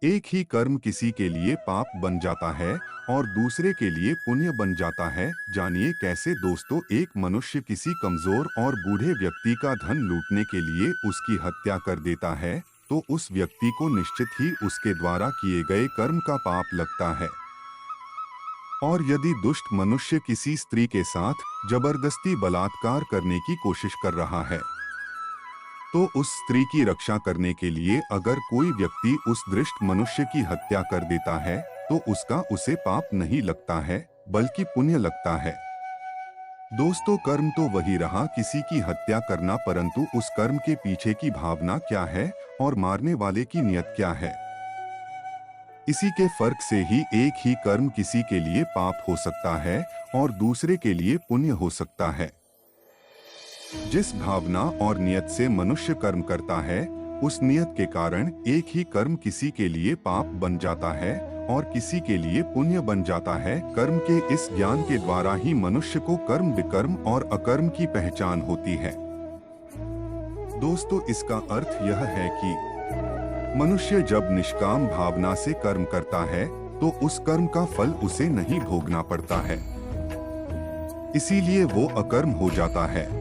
एक ही कर्म किसी के लिए पाप बन जाता है और दूसरे के लिए पुण्य बन जाता है। जानिए कैसे दोस्तों। एक मनुष्य किसी कमजोर और बूढ़े व्यक्ति का धन लूटने के लिए उसकी हत्या कर देता है तो उस व्यक्ति को निश्चित ही उसके द्वारा किए गए कर्म का पाप लगता है। और यदि दुष्ट मनुष्य किसी स्त्री के साथ जबरदस्ती बलात्कार करने की कोशिश कर रहा है तो उस स्त्री की रक्षा करने के लिए अगर कोई व्यक्ति उस दुष्ट मनुष्य की हत्या कर देता है तो उसका उसे पाप नहीं लगता है बल्कि पुण्य लगता है। दोस्तों कर्म तो वही रहा किसी की हत्या करना, परंतु उस कर्म के पीछे की भावना क्या है और मारने वाले की नियत क्या है, इसी के फर्क से ही एक ही कर्म किसी के लिए पाप हो सकता है और दूसरे के लिए पुण्य हो सकता है। जिस भावना और नियत से मनुष्य कर्म करता है उस नियत के कारण एक ही कर्म किसी के लिए पाप बन जाता है और किसी के लिए पुण्य बन जाता है। कर्म के इस ज्ञान के द्वारा ही मनुष्य को कर्म विकर्म और अकर्म की पहचान होती है। दोस्तों इसका अर्थ यह है कि मनुष्य जब निष्काम भावना से कर्म करता है तो उस कर्म का फल उसे नहीं भोगना पड़ता है, इसीलिए वो अकर्म हो जाता है।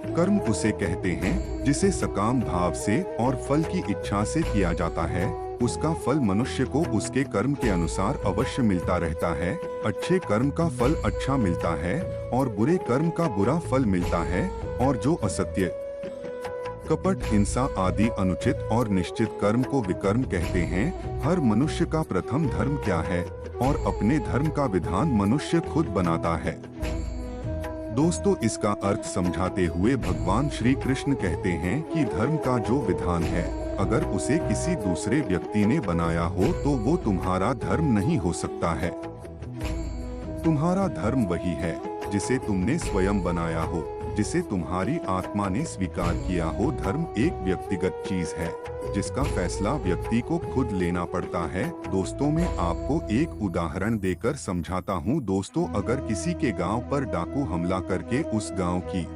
कर्म उसे कहते हैं जिसे सकाम भाव से और फल की इच्छा से किया जाता है। उसका फल मनुष्य को उसके कर्म के अनुसार अवश्य मिलता रहता है। अच्छे कर्म का फल अच्छा मिलता है और बुरे कर्म का बुरा फल मिलता है। और जो असत्य, कपट, हिंसा आदि अनुचित और निश्चित कर्म को विकर्म कहते हैं। हर मनुष्य का प्रथम धर्म क्या है और अपने धर्म का विधान मनुष्य खुद बनाता है। दोस्तों इसका अर्थ समझाते हुए भगवान श्री कृष्ण कहते हैं कि धर्म का जो विधान है अगर उसे किसी दूसरे व्यक्ति ने बनाया हो तो वो तुम्हारा धर्म नहीं हो सकता है। तुम्हारा धर्म वही है जिसे तुमने स्वयं बनाया हो, जिसे तुम्हारी आत्मा ने स्वीकार किया हो। धर्म एक व्यक्तिगत चीज है जिसका फैसला व्यक्ति को खुद लेना पड़ता है। दोस्तों मैं आपको एक उदाहरण देकर समझाता हूँ। दोस्तों अगर किसी के गांव पर डाकू हमला करके उस गांव की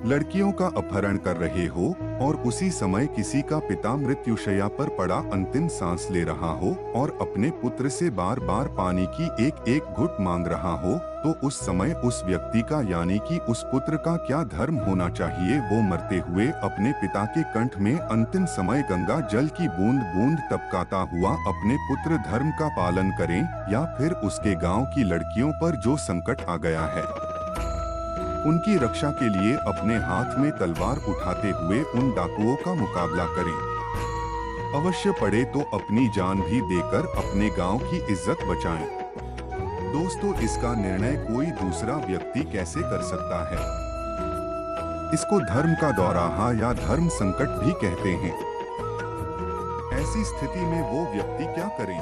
लड़कियों का अपहरण कर रहे हो और उसी समय किसी का पिता मृत्युशैया पर पड़ा अंतिम सांस ले रहा हो और अपने पुत्र से बार बार पानी की एक एक घुट मांग रहा हो तो उस समय उस व्यक्ति का यानी कि उस पुत्र का क्या धर्म होना चाहिए। वो मरते हुए अपने पिता के कंठ में अंतिम समय गंगा जल की बूंद बूंद टपकाता हुआ अपने पुत्र धर्म का पालन करें या फिर उसके गाँव की लड़कियों पर जो संकट आ गया है उनकी रक्षा के लिए अपने हाथ में तलवार उठाते हुए उन डाकुओं का मुकाबला करें। अवश्य पड़े तो अपनी जान भी देकर अपने गांव की इज्जत बचाएं। दोस्तों इसका निर्णय कोई दूसरा व्यक्ति कैसे कर सकता है? इसको धर्म का दौराहा या धर्म संकट भी कहते हैं। ऐसी स्थिति में वो व्यक्ति क्या करे?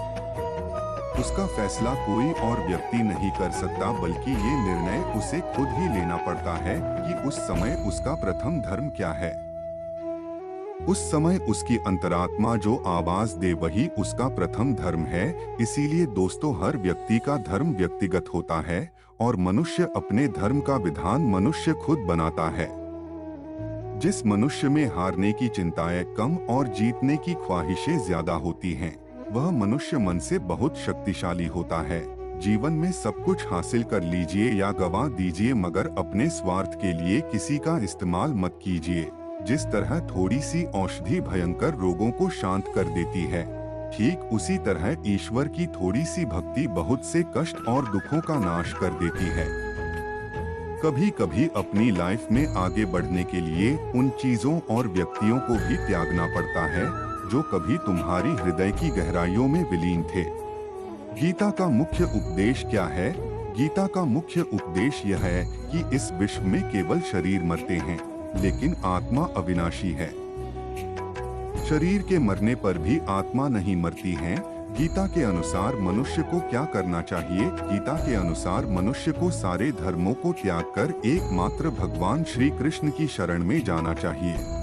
उसका फैसला कोई और व्यक्ति नहीं कर सकता बल्कि ये निर्णय उसे खुद ही लेना पड़ता है कि उस समय उसका प्रथम धर्म क्या है। उस समय उसकी अंतरात्मा जो आवाज दे वही उसका प्रथम धर्म है। इसीलिए दोस्तों हर व्यक्ति का धर्म व्यक्तिगत होता है और मनुष्य अपने धर्म का विधान मनुष्य खुद बनाता है। जिस मनुष्य में हारने की चिंताएं कम और जीतने की ख्वाहिशें ज्यादा होती हैं वह मनुष्य मन से बहुत शक्तिशाली होता है। जीवन में सब कुछ हासिल कर लीजिए या गवा दीजिए मगर अपने स्वार्थ के लिए किसी का इस्तेमाल मत कीजिए। जिस तरह थोड़ी सी औषधि भयंकर रोगों को शांत कर देती है ठीक उसी तरह ईश्वर की थोड़ी सी भक्ति बहुत से कष्ट और दुखों का नाश कर देती है। कभी कभी अपनी लाइफ में आगे बढ़ने के लिए उन चीजों और व्यक्तियों को भी त्यागना पड़ता है जो कभी तुम्हारी हृदय की गहराइयों में विलीन थे। गीता का मुख्य उपदेश क्या है? गीता का मुख्य उपदेश यह है कि इस विश्व में केवल शरीर मरते हैं लेकिन आत्मा अविनाशी है। शरीर के मरने पर भी आत्मा नहीं मरती है। गीता के अनुसार मनुष्य को क्या करना चाहिए? गीता के अनुसार मनुष्य को सारे धर्मों को त्याग कर एकमात्र भगवान श्री कृष्ण की शरण में जाना चाहिए।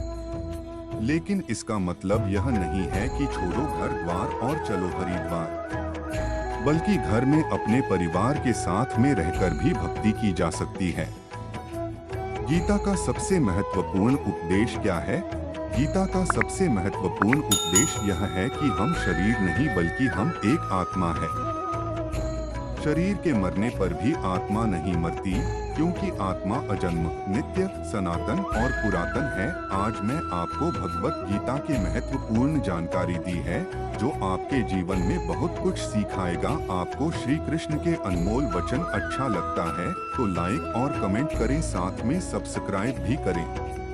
लेकिन इसका मतलब यह नहीं है कि छोड़ो घर द्वार और चलो हरिद्वार, बल्कि घर में अपने परिवार के साथ में रहकर भी भक्ति की जा सकती है। गीता का सबसे महत्वपूर्ण उपदेश क्या है? गीता का सबसे महत्वपूर्ण उपदेश यह है कि हम शरीर नहीं बल्कि हम एक आत्मा है। शरीर के मरने पर भी आत्मा नहीं मरती, क्योंकि आत्मा अजन्म, नित्य, सनातन और पुरातन है। आज मैं आपको भगवत गीता की महत्वपूर्ण जानकारी दी है, जो आपके जीवन में बहुत कुछ सिखाएगा। आपको श्री कृष्ण के अनमोल वचन अच्छा लगता है तो लाइक और कमेंट करें, साथ में सब्सक्राइब भी करें।